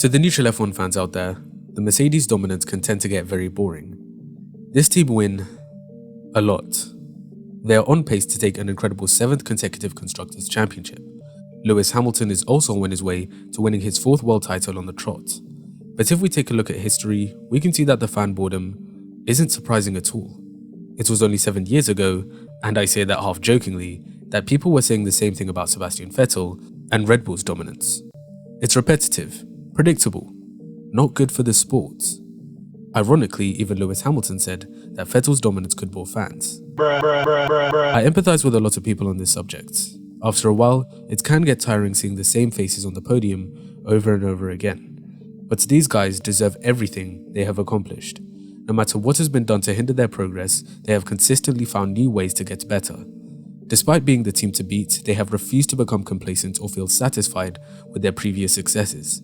To the neutral F1 fans out there, the Mercedes dominance can tend to get very boring. This team win a lot. They are on pace to take an incredible 7th consecutive Constructors' Championship. Lewis Hamilton is also on his way to winning his 4th world title on the trot. But if we take a look at history, we can see that the fan boredom isn't surprising at all. It was only 7 years ago, and I say that half jokingly, that people were saying the same thing about Sebastian Vettel and Red Bull's dominance. It's repetitive, predictable, not good for the sport. Ironically, even Lewis Hamilton said that Vettel's dominance could bore fans. I empathize with a lot of people on this subject. After a while, it can get tiring seeing the same faces on the podium over and over again. But these guys deserve everything they have accomplished. No matter what has been done to hinder their progress, they have consistently found new ways to get better. Despite being the team to beat, they have refused to become complacent or feel satisfied with their previous successes.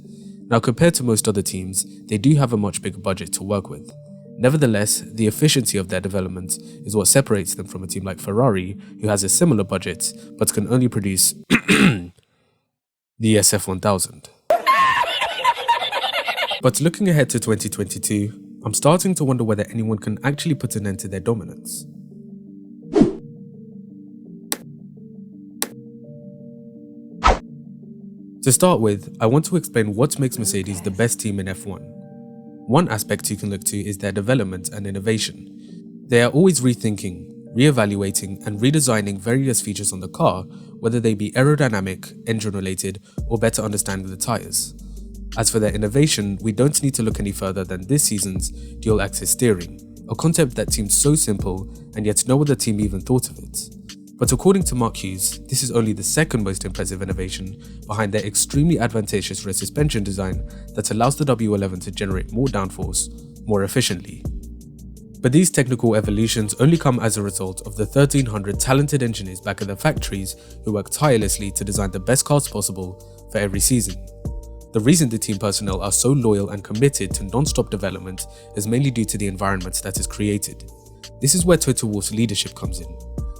Now, compared to most other teams, they do have a much bigger budget to work with. Nevertheless, the efficiency of their development is what separates them from a team like Ferrari, who has a similar budget but can only produce the SF1000. But looking ahead to 2022, I'm starting to wonder whether anyone can actually put an end to their dominance. To start with, I want to explain what makes Mercedes the best team in F1. One aspect you can look to is their development and innovation. They are always rethinking, re-evaluating and redesigning various features on the car, whether they be aerodynamic, engine-related or better understanding the tyres. As for their innovation, we don't need to look any further than this season's dual-axis steering, a concept that seemed so simple and yet no other team even thought of it. But according to Mark Hughes, this is only the second most impressive innovation behind their extremely advantageous rear suspension design that allows the W11 to generate more downforce more efficiently. But these technical evolutions only come as a result of the 1,300 talented engineers back at the factories who work tirelessly to design the best cars possible for every season. The reason the team personnel are so loyal and committed to non-stop development is mainly due to the environment that is created. This is where Toto Wolff's leadership comes in.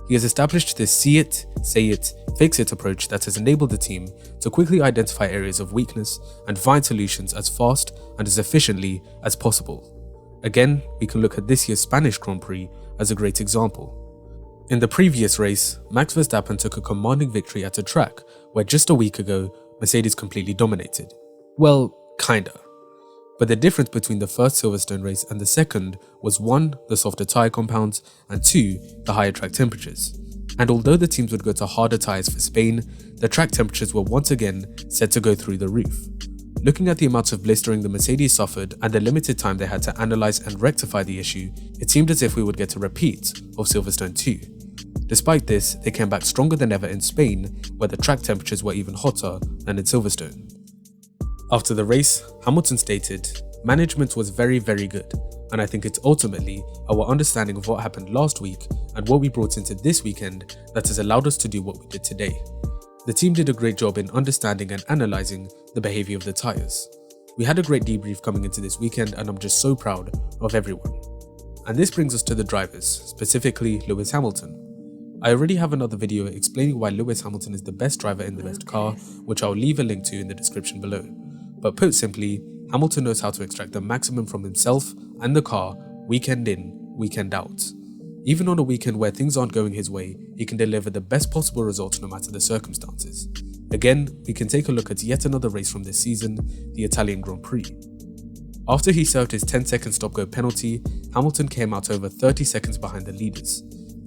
He has established this see it, say it, fix it approach that has enabled the team to quickly identify areas of weakness and find solutions as fast and as efficiently as possible. Again, we can look at this year's Spanish Grand Prix as a great example. In the previous race, Max Verstappen took a commanding victory at a track where just a week ago, Mercedes completely dominated. Well, kinda. But the difference between the first Silverstone race and the second was 1. The softer tyre compounds and 2. The higher track temperatures. And although the teams would go to harder tyres for Spain, the track temperatures were once again set to go through the roof. Looking at the amounts of blistering the Mercedes suffered and the limited time they had to analyse and rectify the issue, it seemed as if we would get a repeat of Silverstone 2. Despite this, they came back stronger than ever in Spain, where the track temperatures were even hotter than in Silverstone. After the race, Hamilton stated, "Management was very good, and I think it's ultimately our understanding of what happened last week and what we brought into this weekend that has allowed us to do what we did today. The team did a great job in understanding and analysing the behaviour of the tyres. We had a great debrief coming into this weekend and I'm just so proud of everyone." And this brings us to the drivers, specifically Lewis Hamilton. I already have another video explaining why Lewis Hamilton is the best driver in the best car, which I'll leave a link to in the description below. But put simply, Hamilton knows how to extract the maximum from himself and the car weekend in, weekend out. Even on a weekend where things aren't going his way, he can deliver the best possible results no matter the circumstances. Again, we can take a look at yet another race from this season, the Italian Grand Prix. After he served his 10-second stop-go penalty, Hamilton came out over 30 seconds behind the leaders.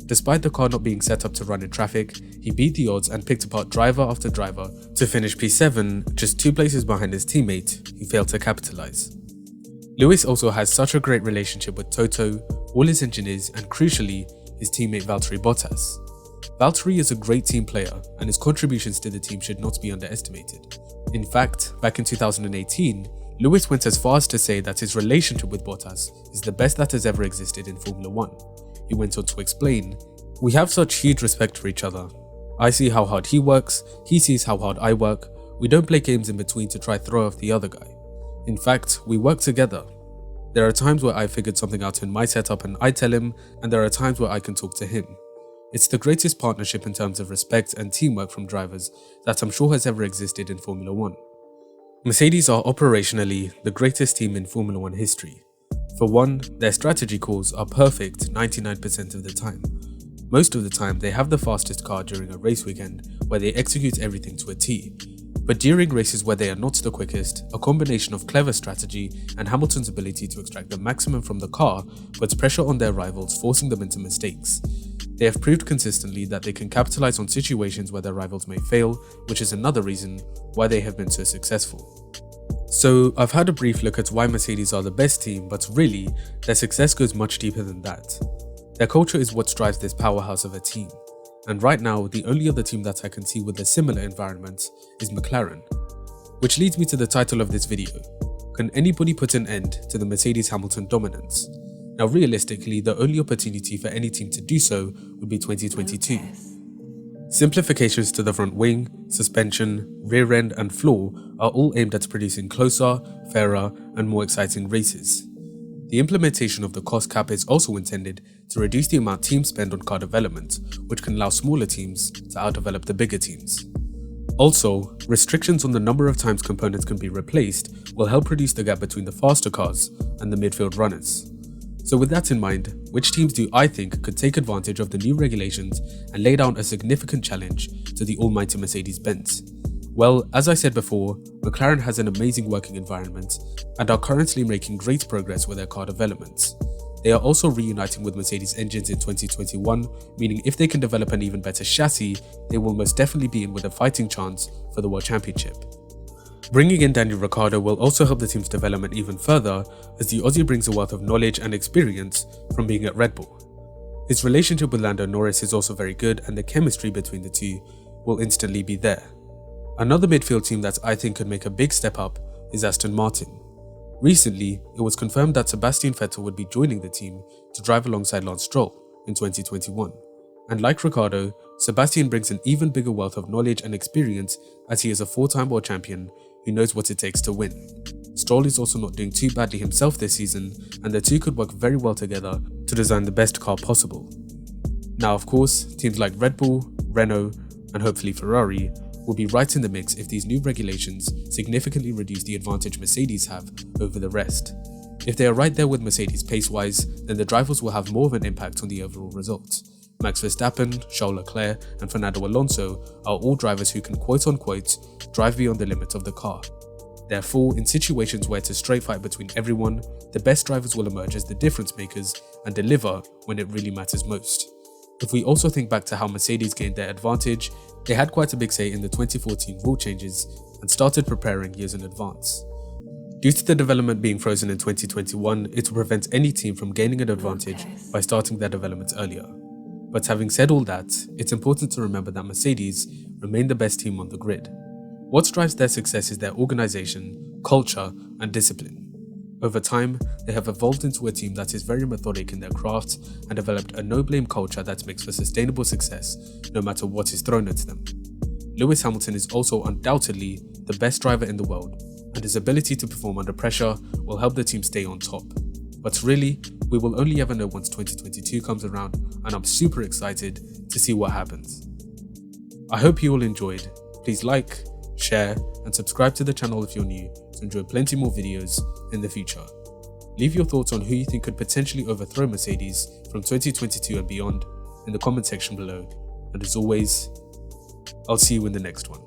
Despite the car not being set up to run in traffic, he beat the odds and picked apart driver after driver to finish P7, just 2 places behind his teammate, who failed to capitalise. Lewis also has such a great relationship with Toto, all his engineers and crucially, his teammate Valtteri Bottas. Valtteri is a great team player and his contributions to the team should not be underestimated. In fact, back in 2018, Lewis went as far as to say that his relationship with Bottas is the best that has ever existed in Formula 1. He went on to explain, "We have such huge respect for each other. I see how hard he works, he sees how hard I work. We don't play games in between to try throw off the other guy. In fact, we work together. There are times where I figured something out in my setup and I tell him, and there are times where I can talk to him. It's the greatest partnership in terms of respect and teamwork from drivers that I'm sure has ever existed in Formula 1. Mercedes are operationally the greatest team in Formula One history. For one, their strategy calls are perfect 99% of the time. Most of the time, they have the fastest car during a race weekend where they execute everything to a T. But during races where they are not the quickest, a combination of clever strategy and Hamilton's ability to extract the maximum from the car puts pressure on their rivals, forcing them into mistakes. They have proved consistently that they can capitalize on situations where their rivals may fail, which is another reason why they have been so successful. So I've had a brief look at why Mercedes are the best team, but really, their success goes much deeper than that. Their culture is what drives this powerhouse of a team. And right now, the only other team that I can see with a similar environment is McLaren. Which leads me to the title of this video. Can anybody put an end to the Mercedes-Hamilton dominance? Now realistically, the only opportunity for any team to do so would be 2022. Simplifications to the front wing, suspension, rear end and floor are all aimed at producing closer, fairer and more exciting races. The implementation of the cost cap is also intended to reduce the amount teams spend on car development, which can allow smaller teams to outdevelop the bigger teams. Also, restrictions on the number of times components can be replaced will help reduce the gap between the faster cars and the midfield runners. So with that in mind, which teams do I think could take advantage of the new regulations and lay down a significant challenge to the almighty Mercedes-Benz? Well, as I said before, McLaren has an amazing working environment and are currently making great progress with their car developments. They are also reuniting with Mercedes engines in 2021, meaning if they can develop an even better chassis, they will most definitely be in with a fighting chance for the World Championship. Bringing in Daniel Ricciardo will also help the team's development even further, as the Aussie brings a wealth of knowledge and experience from being at Red Bull. His relationship with Lando Norris is also very good, and the chemistry between the two will instantly be there. Another midfield team that I think could make a big step up is Aston Martin. Recently, it was confirmed that Sebastian Vettel would be joining the team to drive alongside Lance Stroll in 2021. And like Ricciardo, Sebastian brings an even bigger wealth of knowledge and experience, as he is a 4-time world champion who knows what it takes to win. Stroll is also not doing too badly himself this season, and the two could work very well together to design the best car possible. Now of course, teams like Red Bull, Renault, and hopefully Ferrari will be right in the mix if these new regulations significantly reduce the advantage Mercedes have over the rest. If they are right there with Mercedes pace-wise, then the drivers will have more of an impact on the overall results. Max Verstappen, Charles Leclerc and Fernando Alonso are all drivers who can quote-unquote drive beyond the limit of the car. Therefore, in situations where it's a straight fight between everyone, the best drivers will emerge as the difference makers and deliver when it really matters most. If we also think back to how Mercedes gained their advantage, they had quite a big say in the 2014 rule changes and started preparing years in advance. Due to the development being frozen in 2021, it will prevent any team from gaining an advantage by starting their development earlier. But having said all that, it's important to remember that Mercedes remain the best team on the grid. What drives their success is their organization, culture, and discipline. Over time, they have evolved into a team that is very methodic in their craft and developed a no-blame culture that makes for sustainable success no matter what is thrown at them. Lewis Hamilton is also undoubtedly the best driver in the world, and his ability to perform under pressure will help the team stay on top. But really, we will only ever know once 2022 comes around, and I'm super excited to see what happens. I hope you all enjoyed. Please like, share, and subscribe to the channel if you're new to enjoy plenty more videos in the future. Leave your thoughts on who you think could potentially overthrow Mercedes from 2022 and beyond in the comment section below. And as always, I'll see you in the next one.